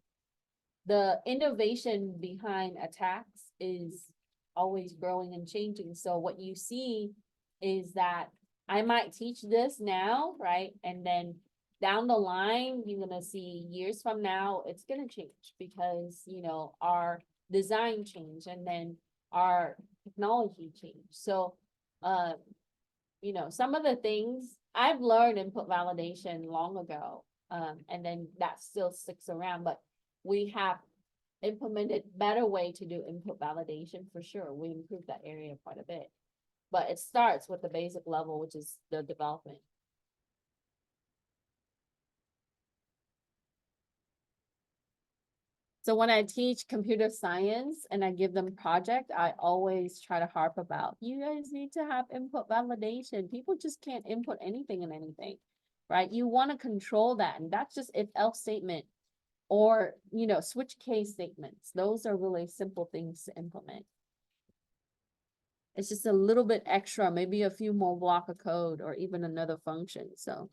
The innovation behind attacks is always growing and changing. So what you see is that I might teach this now, right? And then down the line, you're gonna see years from now, it's gonna change because, you know, our design change and then our technology change. So, you know, some of the things I've learned input validation long ago, and then that still sticks around, but we have implemented better way to do input validation for sure. We improved that area quite a bit. But it starts with the basic level, which is the development. So when I teach computer science and I give them project, I always try to harp about, you guys need to have input validation. People just can't input anything in anything, right? You want to control that. And that's just if else statement or, you know, switch case statements. Those are really simple things to implement. It's just a little bit extra, maybe a few more block of code or even another function, so.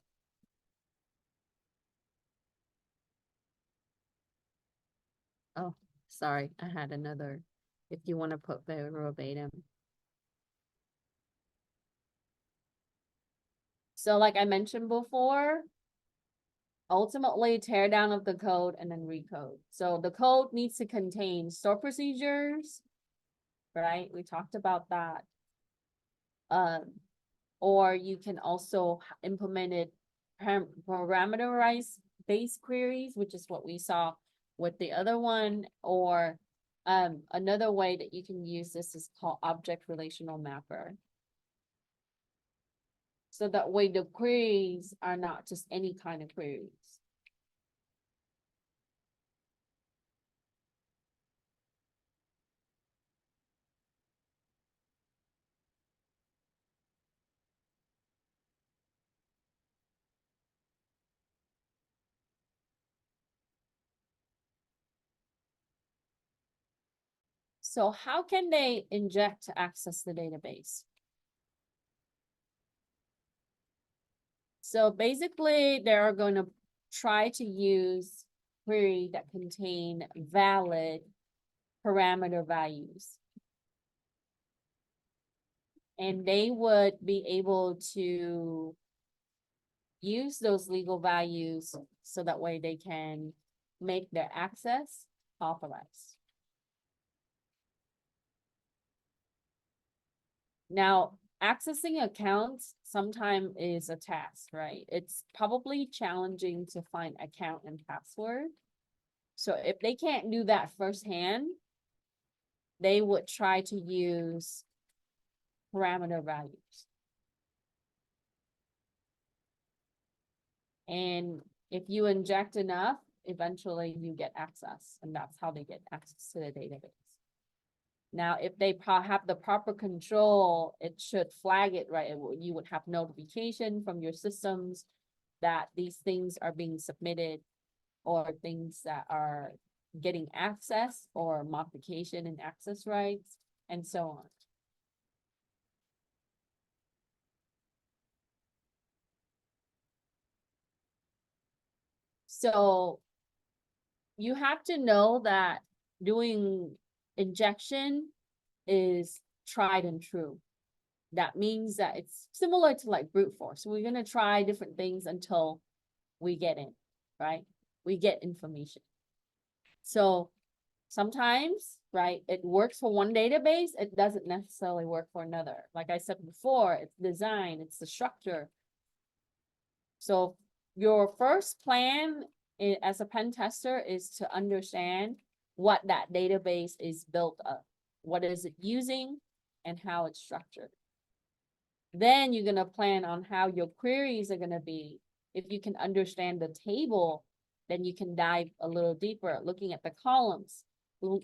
Oh, sorry, I had another, if you want to put verbatim. So like I mentioned before, ultimately tear down of the code and then recode. So the code needs to contain store procedures, right? We talked about that. Or you can also implement it parameterized base queries, which is what we saw with the other one, or another way that you can use this is called object relational mapper. So that way the queries are not just any kind of queries. So how can they inject to access the database? So basically, they're going to try to use query that contain valid parameter values. And they would be able to use those legal values so that way they can make their access authorized. Now, accessing accounts sometimes is a task, right? It's probably challenging to find account and password. So if they can't do that firsthand, they would try to use parameter values. And if you inject enough, eventually you get access, and that's how they get access to the database. Now, if they have the proper control, it should flag it, right? You would have notification from your systems that these things are being submitted or things that are getting access or modification in access rights and so on. So you have to know that doing injection is tried and true. That means that it's similar to like brute force. We're going to try different things until we get in, right? We get information. So sometimes, right, it works for one database, it doesn't necessarily work for another. Like I said before, it's design, it's the structure. So your first plan as a pen tester is to understand what that database is built of. What is it using and how it's structured. Then you're going to plan on how your queries are going to be. If you can understand the table, then you can dive a little deeper, looking at the columns,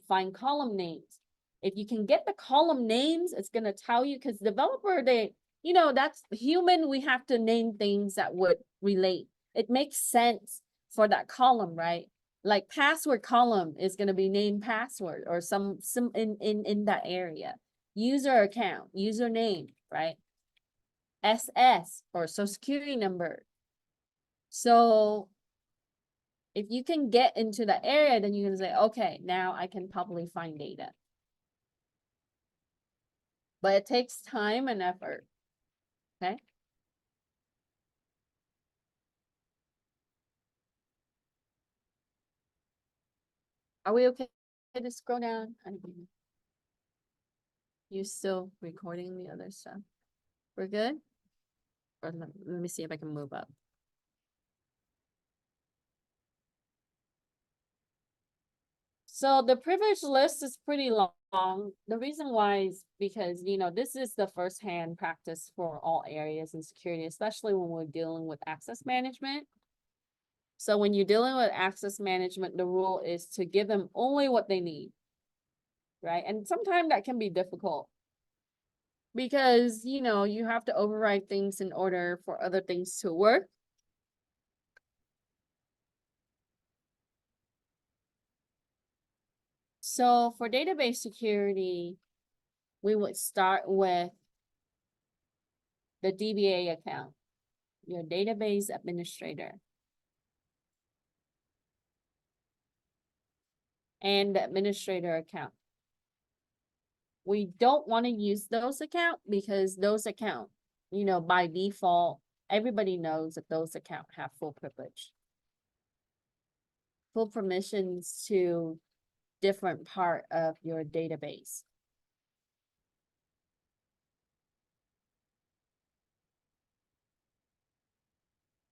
find column names. If you can get the column names, it's gonna tell you, because developer, that's human, we have to name things that would relate. It makes sense for that column, right? Like password column is gonna be named password or some in that area. User account, username, right? SS or social security number. So if you can get into the area, then you're gonna say, okay, now I can probably find data. But it takes time and effort. Okay. Are we okay to scroll down? You still recording the other stuff? We're good? Or let me see if I can move up. So the privilege list is pretty long. The reason why is because, this is the first-hand practice for all areas in security, especially when we're dealing with access management. So when you're dealing with access management, the rule is to give them only what they need, right? And sometimes that can be difficult because, you have to override things in order for other things to work. So for database security, we would start with the DBA account, your database administrator. And the administrator account. We don't want to use those accounts because those accounts, by default, everybody knows that those accounts have full privilege. Full permissions to different part of your database.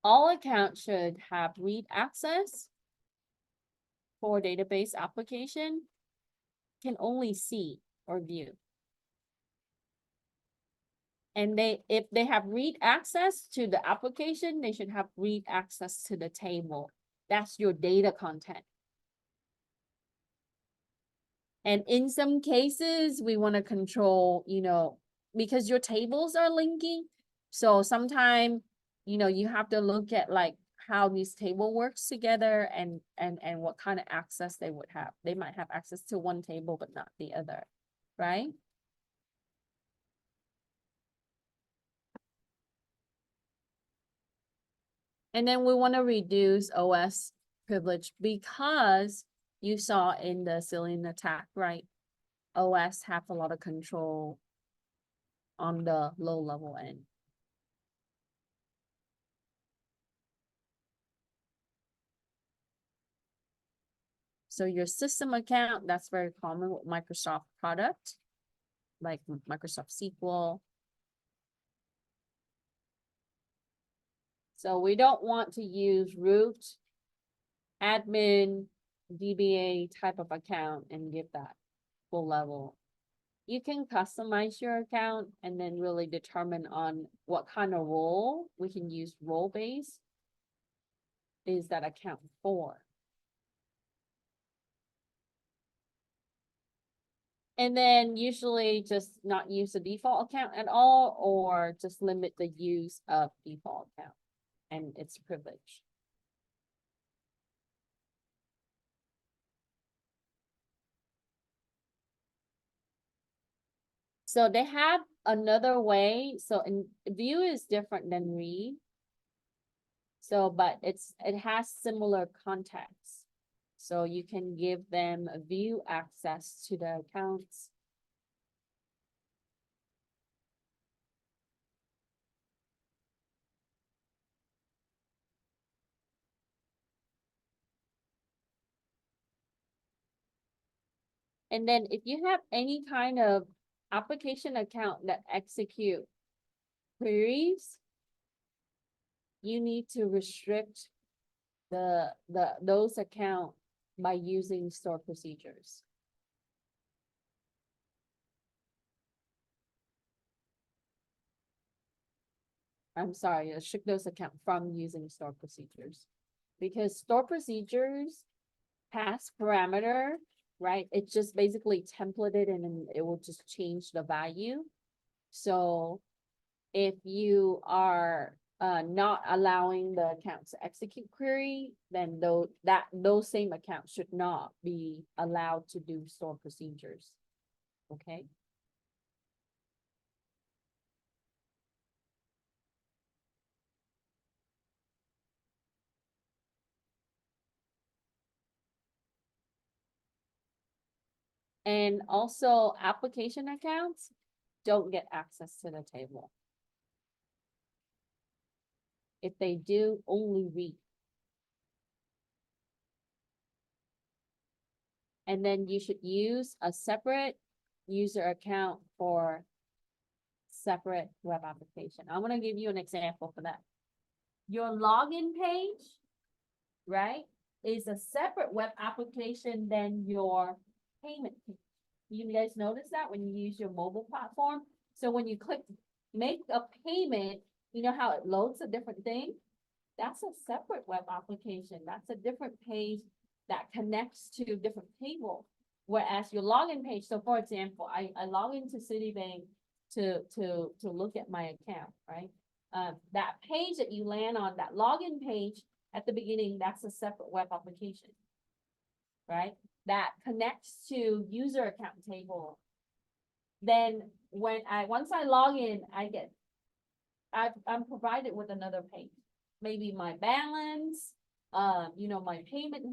All accounts should have read access for database application, can only see or view. And if they have read access to the application, they should have read access to the table. That's your data content. And in some cases, we want to control, because your tables are linking. So sometimes, you have to look at like how these table works together and what kind of access they would have. They might have access to one table, but not the other, right? And then we want to reduce OS privilege because you saw in the Cillian attack, right? OS have a lot of control on the low level end. So your system account, that's very common with Microsoft product, like Microsoft SQL. So we don't want to use root, admin, DBA type of account and give that full level. You can customize your account and then really determine on what kind of role we can use role-based is that account for. And then usually just not use the default account at all, or just limit the use of default account and its privilege. So they have another way. So in view is different than read. So, but it has similar context. So you can give them a view access to the accounts. And then if you have any kind of application account that execute queries, you need to restrict those account by using store procedures. I'm sorry, restrict those account from using store procedures. Because store procedures pass parameter right? It's just basically templated and then it will just change the value. So if you are not allowing the account to execute query, then those same accounts should not be allowed to do store procedures. Okay. And also application accounts don't get access to the table. If they do, only read. And then you should use a separate user account for separate web application. I'm gonna give you an example for that. Your login page, right, is a separate web application than your payment page. You guys notice that when you use your mobile platform? So when you click make a payment, you know how it loads a different thing? That's a separate web application. That's a different page that connects to different table. Whereas your login page, so for example, I log into Citibank to look at my account, right? That page that you land on, that login page at the beginning, that's a separate web application, right? That connects to user account table. Then once I log in, I'm provided with another page. Maybe my balance, my payment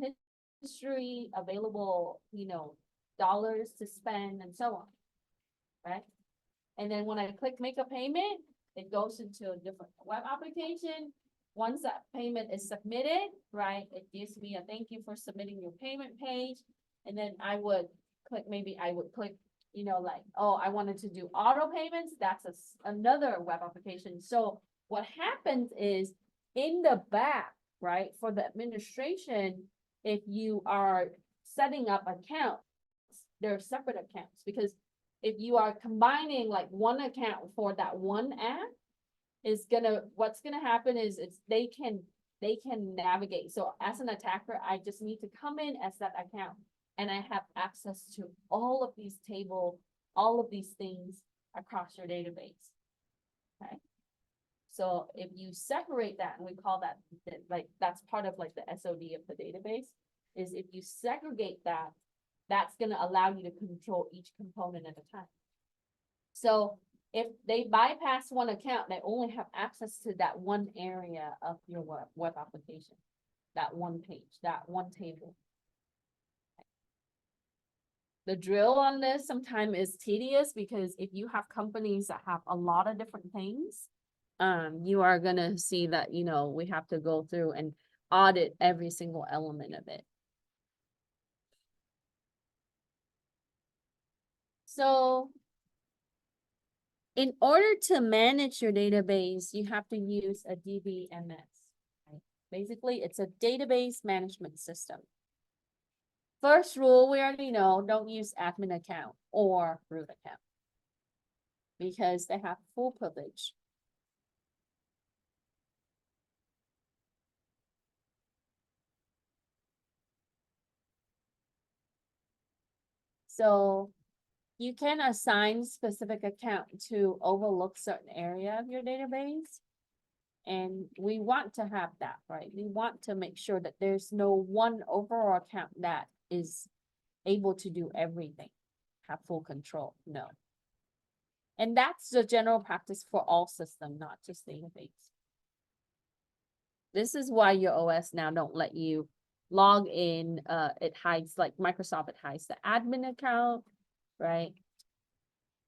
history, available, dollars to spend and so on, right? And then when I click make a payment, it goes into a different web application. Once that payment is submitted, right, it gives me a thank you for submitting your payment page. And then I would click, oh, I wanted to do auto payments. That's another web application. So what happens is in the back, right, for the administration, if you are setting up accounts, they're separate accounts, because if you are combining like one account for that one app, what's gonna happen is they can navigate. So as an attacker, I just need to come in as that account and I have access to all of these tables, all of these things across your database. Okay. So if you separate that, and we call that that's part of like the SOD of the database, is if you segregate that, that's going to allow you to control each component at a time. So if they bypass one account, they only have access to that one area of your web application, that one page, that one table. The drill on this sometimes is tedious, because if you have companies that have a lot of different things, you are gonna see that, we have to go through and audit every single element of it. So in order to manage your database, you have to use a DBMS. Right? Basically, it's a database management system. First rule, we already know, don't use admin account or root account, because they have full privilege. So you can assign specific account to overlook certain area of your database. And we want to have that, right? We want to make sure that there's no one overall account that is able to do everything, have full control. No. And that's the general practice for all systems, not just database. This is why your OS now don't let you log in. It hides, like Microsoft, it hides the admin account, right?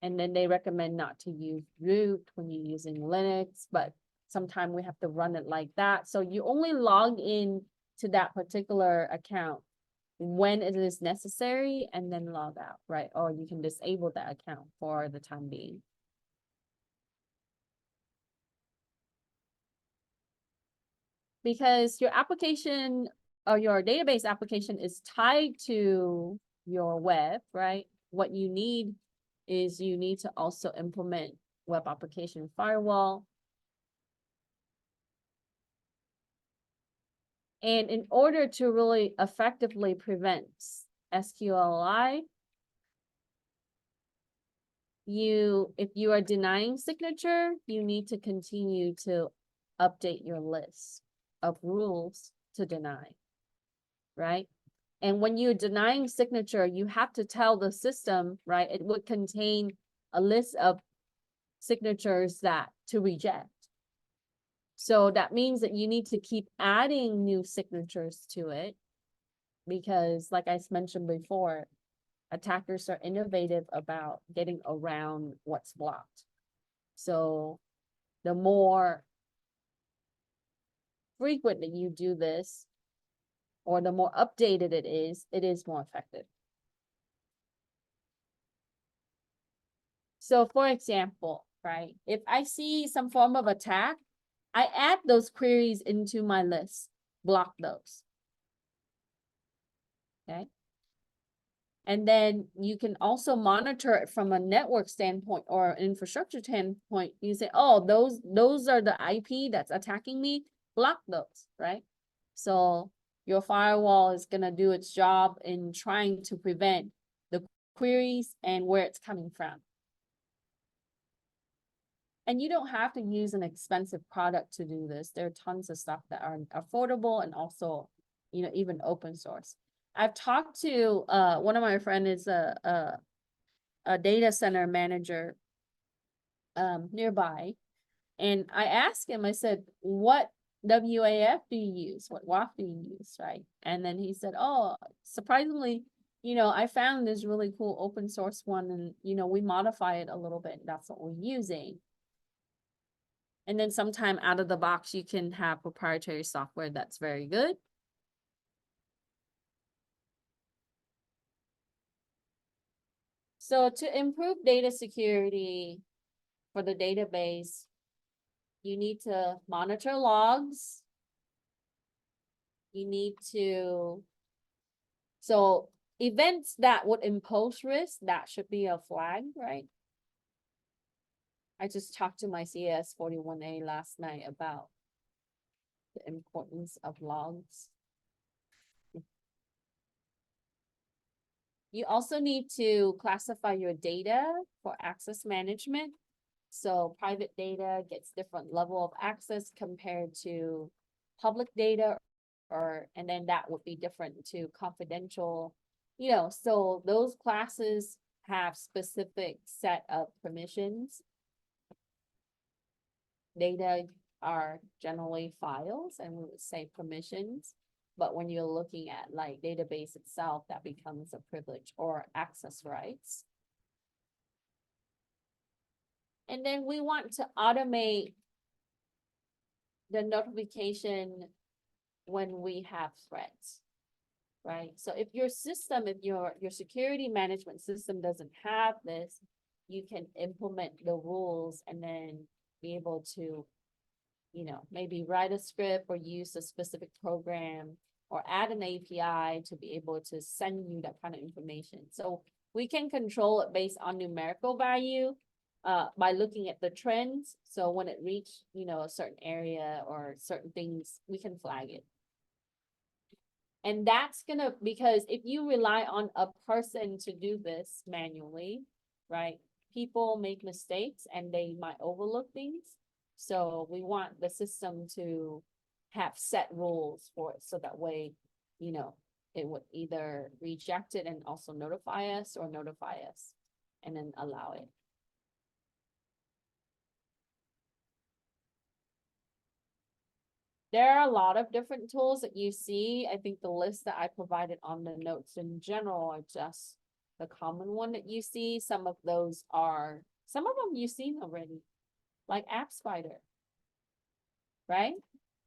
And then they recommend not to use root when you're using Linux, but sometimes we have to run it like that. So you only log in to that particular account when it is necessary and then log out, right? Or you can disable that account for the time being. Because your application or your database application is tied to your web, right? What you need is you need to also implement web application firewall. And in order to really effectively prevent SQLi, if you are denying signature, you need to continue to update your list of rules to deny, right? And when you're denying signature, you have to tell the system, right? It would contain a list of signatures that to reject. So that means that you need to keep adding new signatures to it because, like I mentioned before, attackers are innovative about getting around what's blocked. So the more frequent that you do this, or the more updated it is more effective. So for example, right, if I see some form of attack, I add those queries into my list, block those. Okay. And then you can also monitor it from a network standpoint or infrastructure standpoint. You say, oh, those are the IP that's attacking me, block those, right? So your firewall is gonna do its job in trying to prevent the queries and where it's coming from. And you don't have to use an expensive product to do this. There are tons of stuff that are affordable and also, even open source. I've talked to one of my friends is a data center manager nearby, and I asked him, I said, what WAF do you use? What WAF do you use, right? And then he said, oh, surprisingly, I found this really cool open source one, and we modify it a little bit. That's what we're using. And then sometime out of the box, you can have proprietary software that's very good. So to improve data security for the database, you need to monitor logs. You need to, so events that would impose risk, that should be a flag, right? I just talked to my CIS27B last night about the importance of logs. You also need to classify your data for access management. So private data gets different level of access compared to public data, and then that would be different to confidential, so those classes have specific set of permissions. Data are generally files, and we would say permissions. But when you're looking at like database itself, that becomes a privilege or access rights. And then we want to automate the notification when we have threats, right? So if your system, if your security management system doesn't have this, you can implement the rules and then be able to, maybe write a script or use a specific program or add an API to be able to send you that kind of information. So we can control it based on numerical value by looking at the trends. So when it reaches, a certain area or certain things, we can flag it. And that's because if you rely on a person to do this manually, right? People make mistakes and they might overlook things. So we want the system to have set rules for it. So that way, it would either reject it and also notify us or notify us and then allow it. There are a lot of different tools that you see. I think the list that I provided on the notes in general are just the common one that you see. Some of them you've seen already, like AppSpider, right?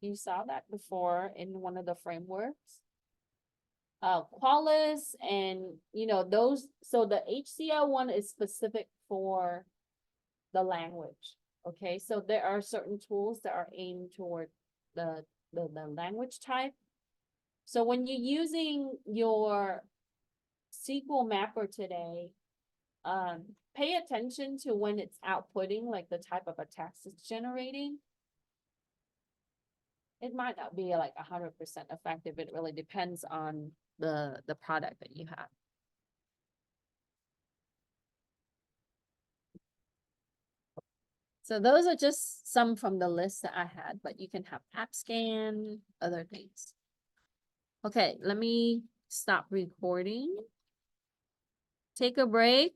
You saw that before in one of the frameworks. Qualys and, those, so the HCL one is specific for the language. Okay, so there are certain tools that are aimed toward the language type. So when you're using your SQL mapper today, pay attention to when it's outputting, like the type of attacks it's generating. it might not be like 100% effective. It really depends on the product that you have. So those are just some from the list that I had, but you can have app scan, other things. Okay, let me stop recording. Take a break.